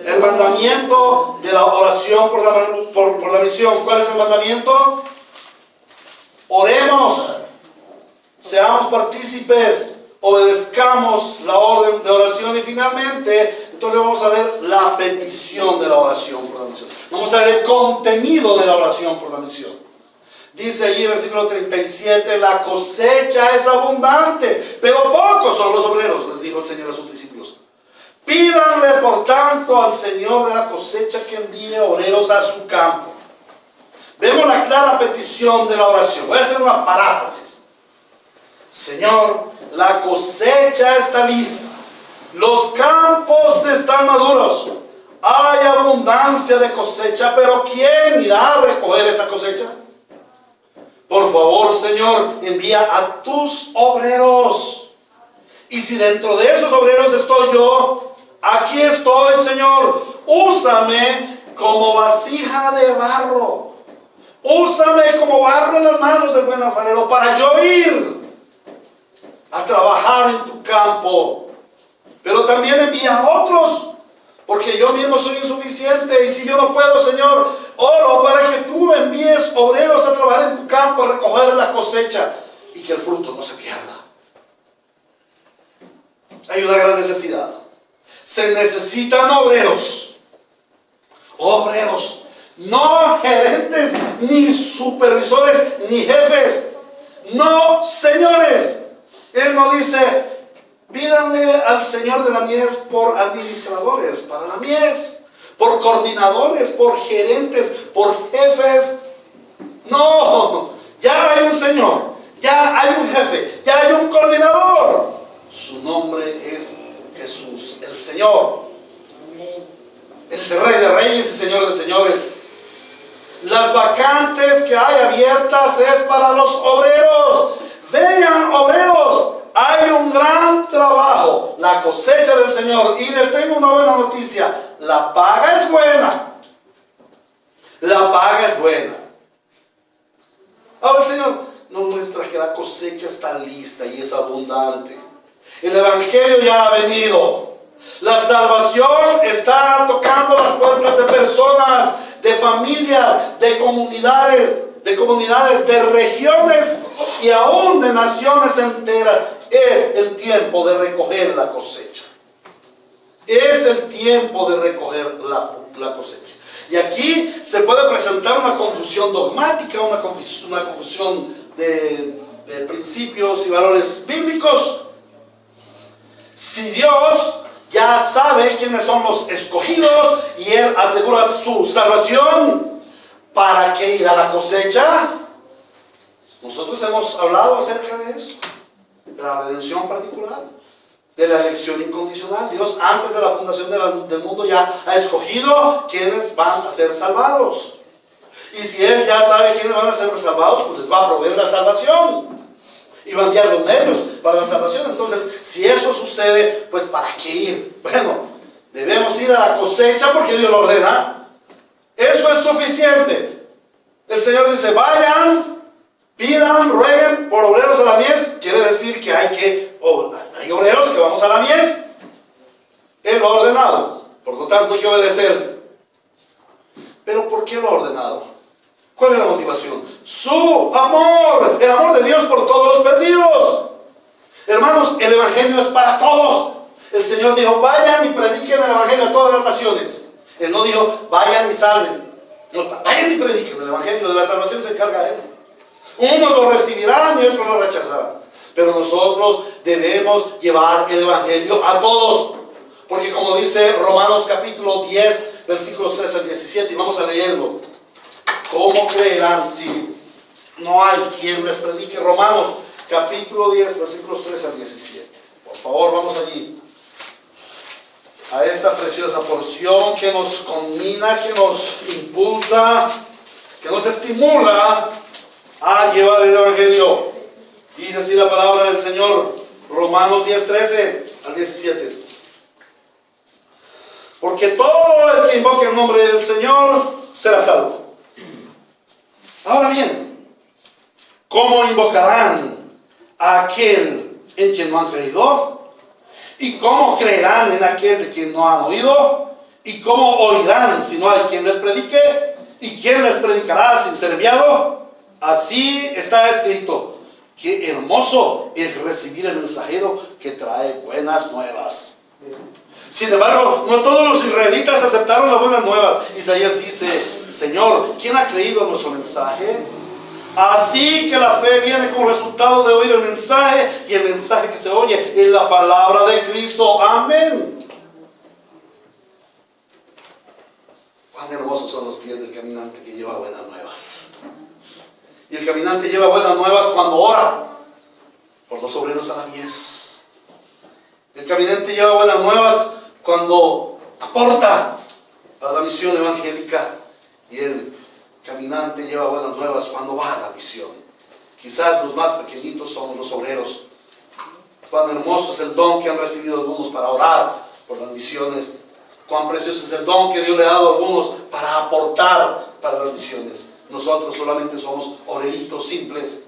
El mandamiento de la oración por la misión. ¿Cuál es el mandamiento? Oremos, seamos partícipes, obedezcamos la orden de oración. Y finalmente, entonces vamos a ver la petición de la oración por la misión. Vamos a ver el contenido de la oración por la misión. Dice allí en versículo 37, la cosecha es abundante, pero pocos son los obreros, les dijo el Señor a sus discípulos. Pídanle por tanto al Señor de la cosecha que envíe obreros a su campo. Vemos la clara petición de la oración. Voy a hacer una paráfrasis. Señor, la cosecha está lista. Los campos están maduros. Hay abundancia de cosecha, pero ¿quién irá a recoger esa cosecha? Por favor, Señor, envía a tus obreros. Y si dentro de esos obreros estoy yo, aquí estoy, Señor. Úsame como vasija de barro. Úsame como barro en las manos del buen alfarero para yo ir a trabajar en tu campo. Pero también envía a otros, porque yo mismo soy insuficiente. Y si yo no puedo, Señor, oro para que tú envíes obreros a trabajar en tu campo, a recoger la cosecha y que el fruto no se pierda. Hay una gran necesidad. Se necesitan obreros. Obreros. No gerentes, ni supervisores, ni jefes. No, señores. Él no dice, Pídanle al Señor de la mies por administradores para la mies, por coordinadores, por gerentes, por jefes. No, ya hay un Señor, ya hay un jefe, ya hay un coordinador. Su nombre es Jesús, el Señor. Él es el Rey de Reyes y Señor de Señores. Las vacantes que hay abiertas es para los obreros. Vengan, obreros, hay un gran trabajo, la cosecha del Señor. Y les tengo una buena noticia: la paga es buena. La paga es buena. Ahora el Señor nos muestra que la cosecha está lista y es abundante. El Evangelio ya ha venido. La salvación está tocando las puertas de personas, de familias, de comunidades, de regiones y aún de naciones enteras. Es el tiempo de recoger la cosecha. Es el tiempo de recoger la cosecha. Y aquí se puede presentar una confusión dogmática, una confusión de principios y valores bíblicos. Si Dios ya sabe quiénes son los escogidos y Él asegura su salvación, ¿para qué ir a la cosecha? Nosotros hemos hablado acerca de esto, de la redención particular, de la elección incondicional. Dios antes de la fundación del mundo ya ha escogido quienes van a ser salvados. Y si Él ya sabe quiénes van a ser salvados, pues les va a proveer la salvación. Y va a enviar los medios para la salvación. Entonces, si eso sucede, pues ¿para qué ir? Bueno, debemos ir a la cosecha porque Dios lo ordena. Eso es suficiente. El Señor dice: vayan, pidan, rueguen por obreros a la mies. Quiere decir que hay obreros que vamos a la mies. Él lo ha ordenado. Por lo tanto, hay que obedecer. ¿Pero por qué lo ha ordenado? ¿Cuál es la motivación? Su amor, el amor de Dios por todos los perdidos. Hermanos, el Evangelio es para todos. El Señor dijo: vayan y prediquen el Evangelio a todas las naciones. Él no dijo: vayan y salven. No, vayan y prediquen el Evangelio. De la salvación se encarga Él. Unos lo recibirán y otros lo rechazarán. Pero nosotros debemos llevar el Evangelio a todos. Porque como dice Romanos capítulo 10, versículos 3 al 17, y vamos a leerlo. ¿Cómo creerán si no hay quien les predique? Romanos capítulo 10, versículos 3 al 17. Por favor, vamos allí. A esta preciosa porción que nos conmina, que nos impulsa, que nos estimula a llevar el Evangelio. Dice así la palabra del Señor, Romanos 10, 13 al 17. Porque todo el que invoque el nombre del Señor será salvo. Ahora bien, ¿cómo invocarán a aquel en quien no han creído? ¿Y cómo creerán en aquel de quien no han oído? ¿Y cómo oirán si no hay quien les predique? ¿Y quién les predicará sin ser enviado? Así está escrito: qué hermoso es recibir el mensajero que trae buenas nuevas. Sin embargo, no todos los israelitas aceptaron las buenas nuevas. Isaías dice: Señor, ¿quién ha creído nuestro mensaje? Así que la fe viene como resultado de oír el mensaje, y el mensaje que se oye es la palabra de Cristo. Amén. Cuán hermosos son los pies del caminante que lleva buenas nuevas. Y el caminante lleva buenas nuevas cuando ora por los obreros a la mies. El caminante lleva buenas nuevas cuando aporta para la misión evangélica. Y el caminante lleva buenas nuevas cuando va a la misión. Quizás los más pequeñitos son los obreros. Cuán hermoso es el don que han recibido algunos para orar por las misiones. Cuán precioso es el don que Dios le ha dado a algunos para aportar para las misiones. Nosotros solamente somos obreritos simples.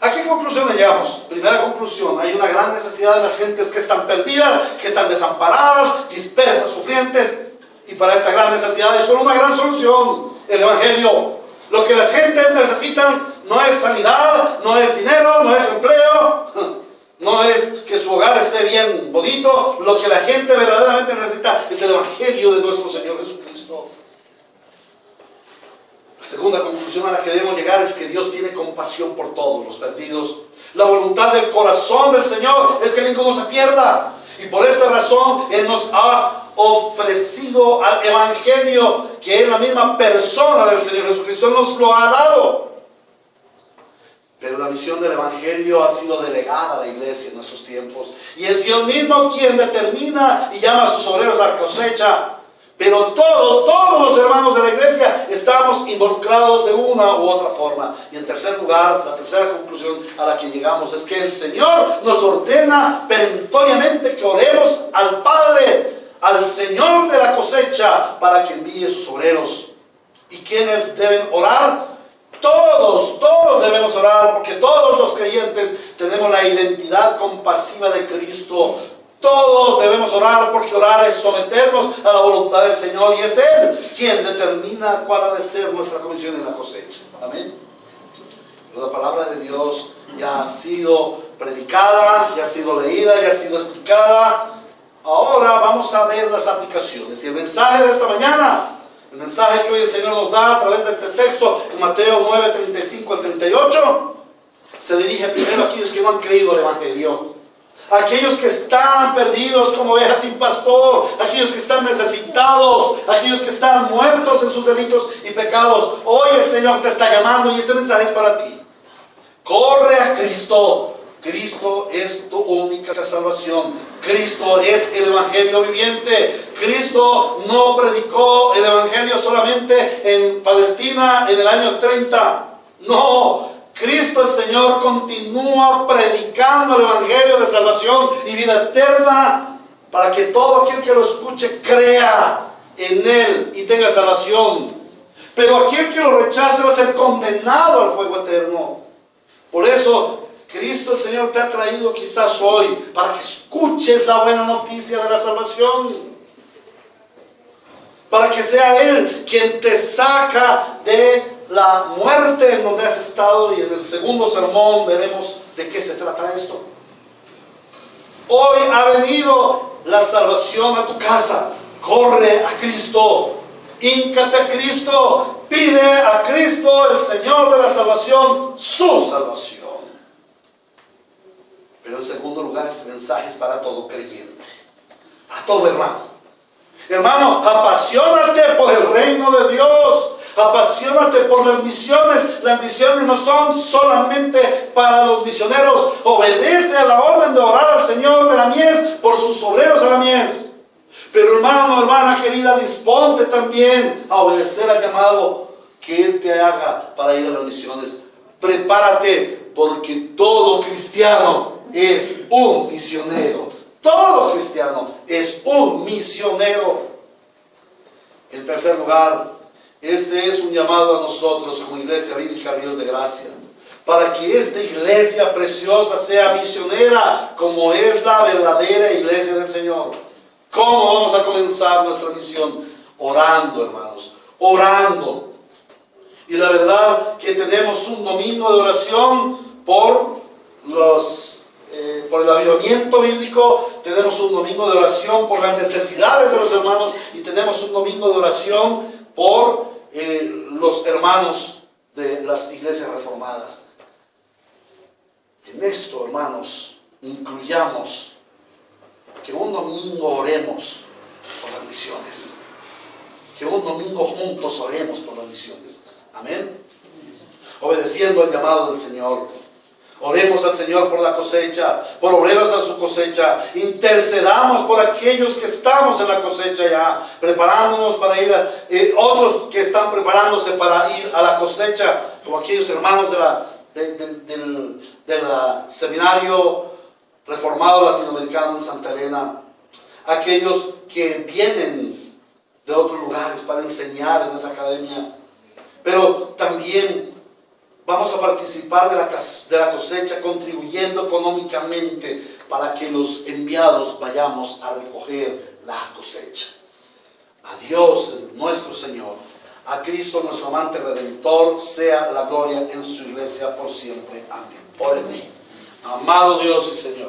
¿A qué conclusión llegamos? Primera conclusión: hay una gran necesidad de las gentes que están perdidas, que están desamparadas, dispersas, sufrientes. Y para esta gran necesidad hay solo una gran solución: el Evangelio. Lo que las gentes necesitan no es sanidad, no es dinero, no es empleo, no es que su hogar esté bien bonito. Lo que la gente verdaderamente necesita es el Evangelio de nuestro Señor Jesucristo. La segunda conclusión a la que debemos llegar es que Dios tiene compasión por todos los perdidos. La voluntad del corazón del Señor es que ninguno se pierda. Y por esta razón Él nos ha ofrecido al Evangelio, que es la misma persona del Señor Jesucristo. Él nos lo ha dado. Pero la misión del Evangelio ha sido delegada a la iglesia en nuestros tiempos. Y es Dios mismo quien determina y llama a sus obreros a la cosecha. Pero todos los hermanos de la iglesia estamos involucrados de una u otra forma. Y en tercer lugar, la tercera conclusión a la que llegamos es que el Señor nos ordena perentoriamente que oremos al Padre, al Señor de la cosecha, para que envíe sus obreros. ¿Y quiénes deben orar? Todos debemos orar, porque todos los creyentes tenemos la identidad compasiva de Cristo. Todos debemos orar, porque orar es someternos a la voluntad del Señor, y es Él quien determina cuál ha de ser nuestra comisión en la cosecha. Amén. La palabra de Dios ya ha sido predicada, ya ha sido leída, ya ha sido explicada. Ahora vamos a ver las aplicaciones. Y el mensaje de esta mañana, el mensaje que hoy el Señor nos da a través de este texto en Mateo 9, 35 al 38, se dirige primero a aquellos que no han creído el Evangelio. Aquellos que están perdidos como ovejas sin pastor, aquellos que están necesitados, aquellos que están muertos en sus delitos y pecados. Hoy el Señor te está llamando y este mensaje es para ti. Corre a Cristo. Cristo es tu única salvación. Cristo es el Evangelio viviente. Cristo no predicó el Evangelio solamente en Palestina en el año 30. No. Cristo el Señor continúa predicando el Evangelio de salvación y vida eterna, para que todo aquel que lo escuche crea en Él y tenga salvación. Pero aquel que lo rechace va a ser condenado al fuego eterno. Por eso Cristo el Señor te ha traído quizás hoy para que escuches la buena noticia de la salvación, para que sea Él quien te saca de la muerte en donde has estado. Y en el segundo sermón veremos de qué se trata esto. Hoy ha venido la salvación a tu casa. Corre a Cristo, híncate a Cristo, pide a Cristo, el Señor de la salvación, su salvación. Pero en segundo lugar, este mensaje es para todo creyente, a todo hermano. Hermano, apasionate por el reino de Dios. Apasionate por las misiones. Las misiones no son solamente para los misioneros. Obedece a la orden de orar al Señor de la mies por sus obreros a la mies. Pero hermano, hermana querida, disponte también a obedecer al llamado que Él te haga para ir a las misiones. Prepárate, porque todo cristiano es un misionero. Todo cristiano es un misionero. En tercer lugar, este es un llamado a nosotros como Iglesia Bíblica Ríos de Gracia, para que esta iglesia preciosa sea misionera como es la verdadera iglesia del Señor. ¿Cómo vamos a comenzar nuestra misión? Orando, hermanos, orando. Y la verdad que tenemos un domingo de oración por el avivamiento bíblico, tenemos un domingo de oración por las necesidades de los hermanos, y tenemos un domingo de oración por los hermanos de las iglesias reformadas. En esto, hermanos, incluyamos que un domingo oremos por las misiones, que un domingo juntos oremos por las misiones. Amén. Obedeciendo al llamado del Señor. Oremos al Señor por la cosecha, por obreros a su cosecha. Intercedamos por aquellos que estamos en la cosecha ya, preparándonos para ir otros que están preparándose para ir a la cosecha, como aquellos hermanos del seminario reformado latinoamericano en Santa Elena, aquellos que vienen de otros lugares para enseñar en esa academia. Pero también vamos a participar de la cosecha, contribuyendo económicamente para que los enviados vayamos a recoger la cosecha. A Dios nuestro Señor, a Cristo nuestro amante Redentor, sea la gloria en su iglesia por siempre. Amén. Órenme. Amado Dios y Señor,